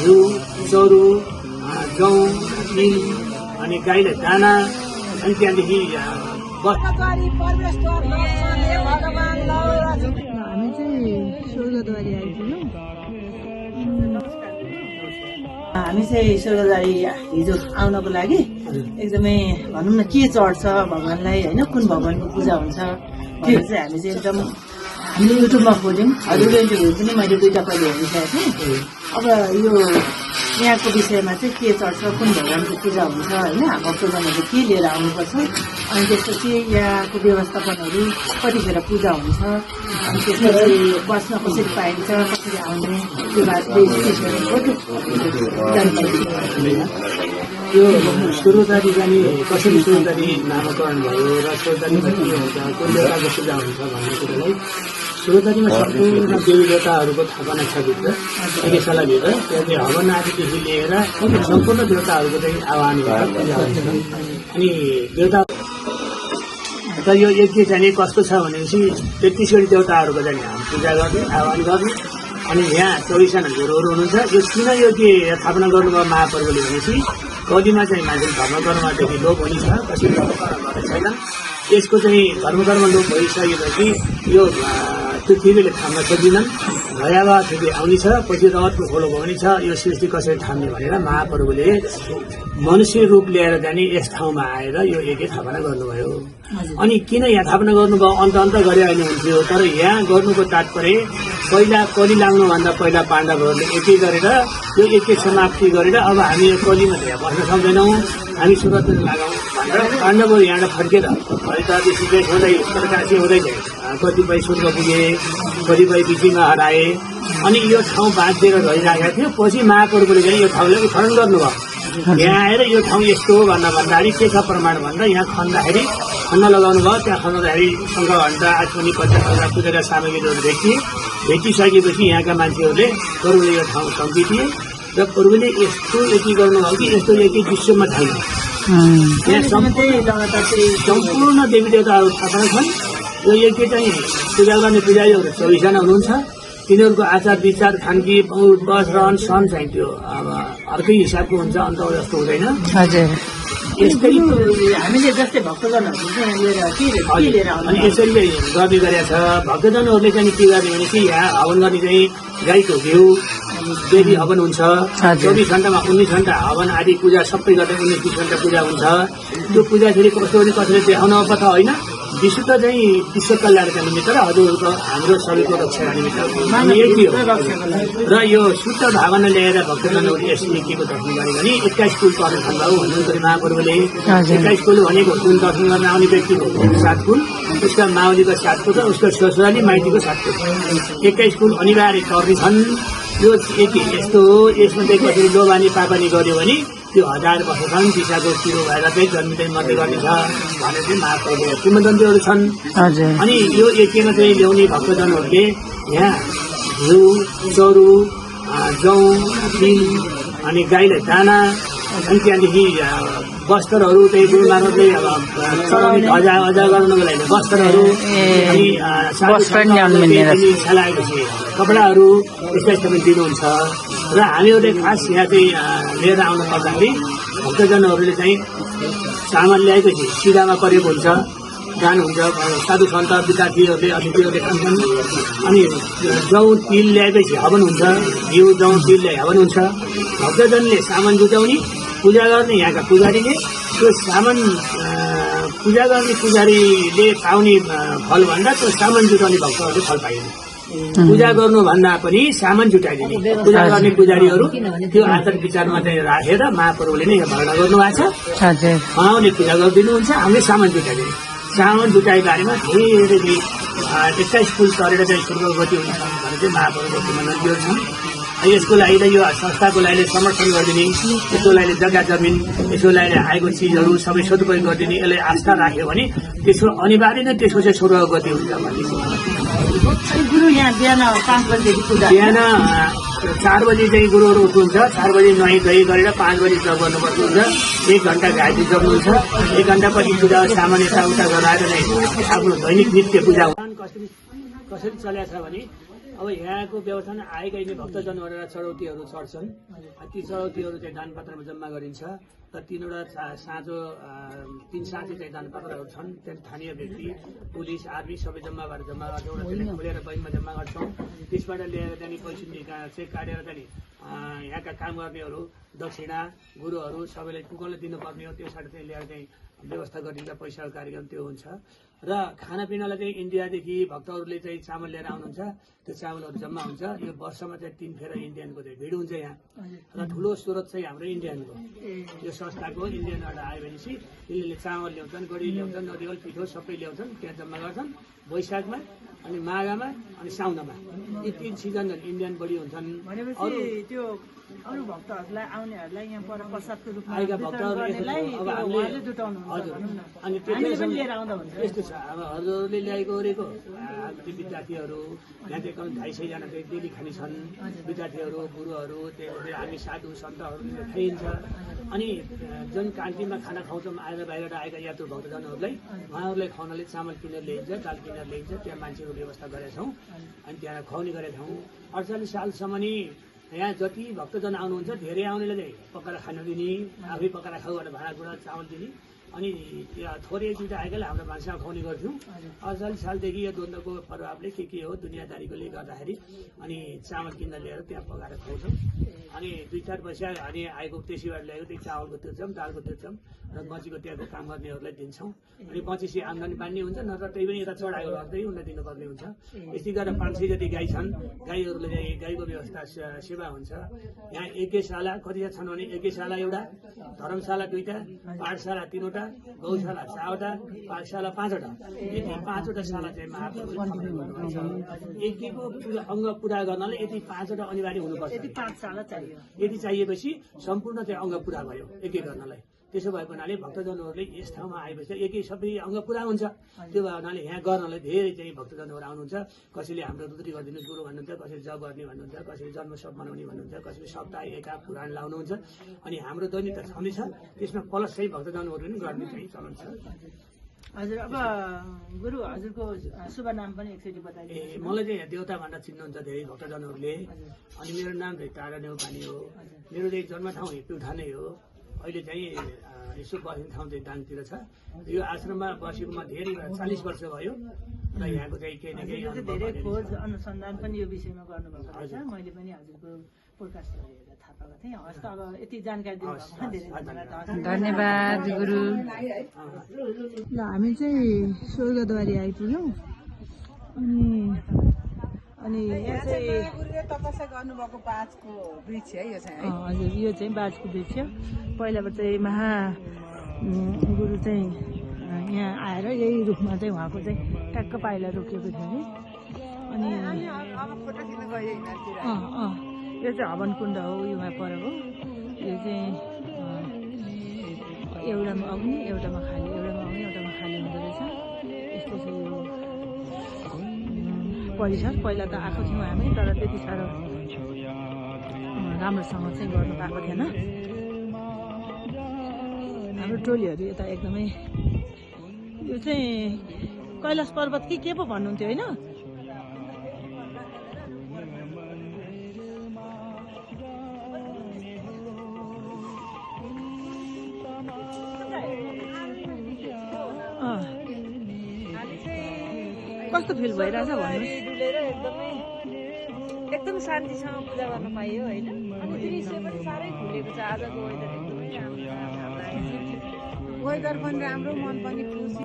हिउँ चरु जौँ तिल अनि गाईलाई दाना अनि त्यहाँदेखि हामी चाहिँ स्वर्गद्वारी आइपुग्यौँ। हामी चाहिँ स्वर्गद्वारी हिजो आउनको लागि एकदमै भनौँ न के चढ्छ भगवान्लाई होइन, कुन भगवानको पूजा हुन्छ त्यो चाहिँ हामी चाहिँ एकदम हामीले युट्युबमा खोज्यौँ। हजुरले इन्टरभ्यू पनि मैले 2टा पहिले हेरिसकेको थिएँ। अब यो यहाँको विषयमा चाहिँ के चढ्छ, कुन भगवानको पूजा हुन्छ होइन, भक्तजनहरूले के लिएर आउनुपर्छ, अनि त्यसपछि यहाँको व्यवस्थापनहरू कतिखेर पूजा हुन्छ, अनि त्यसपछि बस्न कसरी पाइन्छ, कसरी आउने त्यो यो स्वर्गद्वारी जाने कसरी स्वर्गद्वारी नामकरण भयो र स्वर्गद्वारीमा के हुन्छ, कुन देवताको पूजा हुन्छ भन्ने कुरोलाई स्वर्गद्वारीमा सम्पूर्ण देवी देवताहरूको थापना छ भित्र यज्ञशालाभित्र। त्यहाँ चाहिँ हवन आदिदेखि लिएर सम्पूर्ण देवताहरूको चाहिँ आह्वान गरेर पूजा हुन्छ। अनि देवता त यो यज्ञ चाहिँ कस्तो छ भनेपछि 33 देवताहरूको चाहिँ हामी पूजा गर्ने आह्वान गर्ने। अनि यहाँ 24जना गुरुहरू हुनुहुन्छ। यो किन यो के स्थापना गर्नुभयो महापर्वले भनेपछि कलिमा चाहिँ मान्छेले धर्मकर्मदेखि लोप हुने छ, कसैले धर्मकर्म गरेको छैन। यसको चाहिँ धर्मकर्म लोप भइसकेपछि यो पृथ्वीले थाम्न सक्दिनन्, भयावह स्थिति आउने छ, पछि रगतको खोलो बग्ने छ। यो सृष्टि कसरी थाम्ने भनेर महाप्रभुले मनुष्य रूप लिएर जाने यस ठाउँमा आएर यो यज्ञ स्थापना गर्नुभयो। अनि किन यहाँ स्थापना गर्नुभयो, अन्त गरे अहिले हुन्थ्यो, तर यहाँ गर्नुको तात्पर्य पहिला कली लाग्नुभन्दा पहिला पाण्डवहरूले यज्ञ गरेर यो यज्ञ समाप्ति गरेर अब हामी यो कलीमा धेरै बस्न सक्दैनौँ, हामी सुरतमा लगाउँ भनेर पाण्डवहरू यहाँबाट फर्केर हरितादेखि हुँदै उत्तरकाशी हुँदै गए। कतिपय स्वर्ग पुगे, कतिपय बिचीमा हराए। अनि यो ठाउँ बाँचेर रहिरहेको थियो। पछि महाप्रभुले चाहिँ यो ठाउँलाई उत्खनन गर्नुभयो। यहाँ आएर यो ठाउँ यस्तो हो भन्दाखेरि के छ प्रमाण भन्दा यहाँ खन्दाखेरि खन्न लगाउनु भयो। त्यहाँ खन्दाखेरि शङ्ख घण्टा आठमनी 50 पूजाका सामग्रीहरू भेटिसकेपछि यहाँका मान्छेहरूले प्रभुले यो ठाउँ सम्झिदिए र प्रभुले यस्तो यति गर्नुभयो कि यस्तो यति विश्वमा छैन। यहाँ सम्पूर्ण देवी देवताहरू स्थापना छन्। यो यज्ञ चाहिँ पूजा गर्ने पुजारीहरू 24जना हुनुहुन्छ। तिनीहरूको आचार विचार खानकी बस रहन सहन चाहिँ त्यो अब अर्कै हिसाबको हुन्छ, अन्त जस्तो हुँदैन। यस्तै हामीले जस्तै भक्तजनहरू अनि यसरी गर्ने गरेका छ। भक्तजनहरूले चाहिँ के गर्ने भनेपछि यहाँ हवन गर्ने चाहिँ गाईको घिउ देवी हवन हुन्छ। 24 घण्टामा 19 घण्टा हवन आदि पूजा सबै गर्दै 19-20 घण्टा पूजा हुन्छ। त्यो पूजा फेरि कस्तो भने कसैले देखाउन पथ होइन, विशुद्ध चाहिँ विश्व कल्याणका निमित्त र हजुरहरूको हाम्रो सबैको रक्षाका निमित्त यति हो। र यो शुद्ध भावना ल्याएर भक्तजनहरूले यस यज्ञको दर्शन गरे भने 21 कुल पर्ने भन्नुभयो भन्नुहुन्छ महाप्रभुले। 21 कुल भनेको जुन दर्शन गर्न आउने व्यक्तिको 7 कुल, उसका माओलीको 7 कुल र उसको ससुराली माइतीको 7 कुल, 21 कुल अनिवार्य गर्ने छन्। यो यति यस्तो हो। यसमा चाहिँ कसरी लोभानी पापानी गर्यो भने त्यो 1000 वर्षसम्म दिशाको पिरो भएर चाहिँ जन्मिँदै मात्रै गर्ने छ भनेर चाहिँ महाप्रभुको किंवदन्तीहरू छन्। अनि यो यज्ञमा चाहिँ ल्याउने भक्तजनहरूले यहाँ हिउँ चरु जौँ तिल अनि गाईलाई दाना अनि त्यहाँदेखि वस्त्रहरू चाहिँ गुरु नानकले चढाउने ध्वजा गर्नको लागि वस्त्रहरू अनि छलाएपछि कपडाहरू यस्ता पनि दिनुहुन्छ। र हामीहरूले खास यहाँ चाहिँ लिएर आउन पर्दाखेरि भक्तजनहरूले चाहिँ चामल ल्याएपछि सिधामा परेको हुन्छ, दान हुन्छ, साधु सन्त विद्यार्थीहरूले अतिथिहरूले खान्छन्। अनि जौँ तिल ल्याएपछि हवन हुन्छ, घिउ जौँ तिल ल्याए हवन हुन्छ। भक्तजनले सामान जुटाउने पूजा गर्ने यहाँका पुजारीले त्यो सामान पूजा गर्ने पुजारीले पाउने फल भन्दा त्यो सामान जुटाउने भक्तहरूले फल पाइने। पूजा गर्नुभन्दा पनि सामान जुटाइदिने पूजा गर्ने पुजारीहरू त्यो आचार विचारमा चाहिँ राखेर महाप्रभुले नै भर्ना गर्नुभएको छ। उहाँले पूजा गरिदिनुहुन्छ, हामीले सामान जुटाइदिने। सामान जुटाए बारेमा धेरै 21 कुल चढेर चाहिँ स्वर्गगति हुन्छ भने चाहिँ महाप्रभुको किंवदन्तीहरू छन्। यसको लागि त यो संस्थाको लागि समर्थन गरिदिने, यसको लागि जग्गा जमिन, यसको लागि आएको चिजहरू सबै सदुपयोग गरिदिने, यसले आस्था राख्यो भने त्यसको अनिवार्य नै त्यसको चाहिँ स्वर्गगति हुन्छ भन्ने। गुरु यहाँ बिहान 5 बजेदेखि पूजा, बिहान 4 बजी चाहिँ गुरुहरू उठ्नुहुन्छ। 4 बजी नुहाई धुवाई गरेर 5 बजी जप गर्नुपर्छ हुन्छ। 1 घण्टा गायत्री जप्नुहुन्छ। 1 घण्टा पछि पूजा सामान यताउता गराएर नै आफ्नो दैनिक नित्य पूजा कसरी चलेको छ भने अब यहाँको व्यवस्था आएका यिनी भक्तजनहरू चढौतीहरू चढ्छन्। ती चढौतीहरू चाहिँ दानपत्रमा जम्मा गरिन्छ र 3 साँचो 3 साँचे चाहिँ दानपत्रहरू छन्। त्यहाँ स्थानीय व्यक्ति, पुलिस, आर्मी सबै जम्मा गरेर एउटा त्यसलाई खोलेर बैङ्कमा जम्मा गर्छौँ। त्यसबाट ल्याएर त्यहाँदेखि पैसा चेक काटेर त्यहाँदेखि यहाँका काम गर्नेहरू, दक्षिणा, गुरुहरू सबैलाई कुकरले दिनुपर्ने हो। त्यसबाट चाहिँ ल्याएर चाहिँ व्यवस्था गरिन्छ। पैसाको कार्यक्रम त्यो हुन्छ र खानापिनालाई चाहिँ इन्डियादेखि भक्तहरूले चाहिँ चामल लिएर आउनुहुन्छ। त्यो चामलहरू जम्मा हुन्छ। यो वर्षमा चाहिँ 3 फेर इन्डियनको चाहिँ भिड हुन्छ यहाँ र ठुलो स्रोत चाहिँ हाम्रो इन्डियनको यो संस्थाको इन्डियनबाट आयो भनेपछि यिनीहरूले चामल ल्याउँछन्, गडी ल्याउँछन्, नरिवल पिठो सबै ल्याउँछन्। त्यहाँ जम्मा गर्छन् वैशाखमा अनि माघमा अनि साउनमा। यी 3 सिजन इन्डियन बढी हुन्छन्। भनेपछि त्यो अरू भक्तहरूलाई आउनेहरूलाई यहाँ पर प्रसादको रूपमा आएका भक्तहरूलाई अब हामीले जुटाउनु हजुर अनि लिएर आउँदा हुन्छ। यस्तो छ। अब हजुरहरूले ल्याएको ओरेको हाम्रो विद्यार्थीहरू यहाँ चाहिँ कम 250 जना चाहिँ डेली खाने छन्। विद्यार्थीहरू, गुरुहरू, त्यो हामी साधु सन्तहरूले खाइन्छ। अनि जुन क्यान्टिनमा खाना खाउँछौँ आएर बाहिरबाट आएका यात्रु भक्तजनहरूलाई उहाँहरूलाई खुवाउनले चामल किनेर ल्याइन्छ, दाल किनेर ल्याइन्छ। त्यहाँ मान्छेको व्यवस्था गरेका छौँ अनि त्यहाँ खुवाउने गरेका छौँ। 48 सालसम्म नि यहाँ जति भक्तजन आउनुहुन्छ धेरै आउनेले चाहिँ पकाएर खान दिने, आफै पकाएर खाऊ भनेर भाँडाकुँडा चामल दिने। अनि त्यहाँ थोरै दुईवटा आएकाले हाम्रो भान्सामा खुवाउने गर्थ्यौँ। 48 सालदेखि यो द्वन्द्वको प्रभावले के हो दुनियाँदारीकोले गर्दाखेरि अनि चामल किन्न लिएर त्यहाँ पकाएर खुवाउँछौँ। अनि 2-4 पैसा अनि आएको कृषिबाट ल्याएको त्यो चावलको तिर्छौँ, दालको तिर्छौँ र बचीको त्यहाँको काम गर्नेहरूलाई दिन्छौँ। अनि 25 आम्दानी बाँड्ने हुन्छ, नत्र त्यही पनि यता चढाएको गर्दै उनलाई दिनुपर्ने हुन्छ। यस्तै गरेर 500 जति गाई छन्। गाईहरूले चाहिँ गाईको व्यवस्था सेवा हुन्छ। यहाँ यज्ञशाला कति छन् भने यज्ञशाला एउटा, धर्मशाला 2टा, पाठशाला 3वटा, गौशाला 4वटा, पाठशाला 5वटा। यति 5वटा शाला चाहिँ महाप्रभुले गर्नुहुन्छ। यज्ञको अङ्ग पुरा गर्नले यति 5वटा अनिवार्य हुनुपर्छ। यति 5 शाला चाहियो। यदि चाहिएपछि सम्पूर्ण चाहिँ अङ्ग पुरा भयो यज्ञ गर्नलाई। त्यसो भएको हुनाले भक्तजनहरूले यस ठाउँमा आएपछि यज्ञ सबै अङ्ग पुरा हुन्छ। त्यो भएको हुनाले यहाँ गर्नलाई धेरै चाहिँ भक्तजनहरू आउनुहुन्छ। कसैले हाम्रो रुद्री गरिदिनु गुरु भन्नुहुन्छ, कसैले जप गर्ने भन्नुहुन्छ, कसैले जन्मोत्सव मनाउने भन्नुहुन्छ, कसैले सप्ताह एका पुराण लाउनुहुन्छ। अनि हाम्रो दैनिक त छँदैछ, त्यसमा प्लस चाहिँ भक्तजनहरू पनि गर्ने चाहिँ चलन छ। हजुर अब गुरु हजुरको शुभ नाम पनि एकचोटि बताइदिनु। मलाई चाहिँ देवता भनेर चिन्नुहुन्छ धेरै भक्तजनहरूले। अनि मेरो नाम चाहिँ तारा नेउपाने हो। मेरो चाहिँ जन्म ठाउँ प्युठा नै हो। अहिले चाहिँ यसो बस्ने ठाउँ चाहिँ दाङतिर छ। यो आश्रममा बसेकोमा धेरै 40 वर्ष भयो र यहाँको चाहिँ केही न केही धेरै खोज अनुसन्धान पनि यो विषयमा गर्नुभएको छ। मैले पनि हजुरको पोडकास्टहरू हेरेर थाहा पाएको थिएँ। हस् त अब यति जानकारी दिनुभएको धेरै धन्यवाद गुरु। ल हामी चाहिँ स्वर्गद्वारी आइपुग्यौँ। अनि यहाँ चाहिँ तपस्या गर्नुभएको बाजको वृक्ष है यो चाहिँ। हजुर यो चाहिँ बाजको वृक्ष। पहिलाबाट चाहिँ गुरु चाहिँ यहाँ आएर यही रुखमा चाहिँ उहाँको चाहिँ ट्याक्क पाइला रोकिएको थियो कि। अनि यो चाहिँ हवन कुण्ड हो। यो यहाँ पर हो। यो चाहिँ एउटामा अग्नि, एउटामा खाली, एउटामा अग्नि, एउटामा खाली हुँदो रहेछ। यस्तो चाहिँ यो परिसर। पहिला त आएको थियौँ हामी, तर त्यति साह्रो राम्रोसँग चाहिँ गर्नु पाएको थिएन। हाम्रो टोलीहरू यता एकदमै यो चाहिँ कैलाश पर्वत के पो भन्नुहुन्थ्यो होइन? कस्तो फिल भइरहेछ भन्नुहोस्। डुलेर एकदम शान्तिसँग पूजा गर्न पाइयो होइन। अनि दृश्य पनि साह्रै खुलेको छ। आजको वेदर एकदमै राम्रो। वेदर पनि राम्रो, मन पनि खुसी।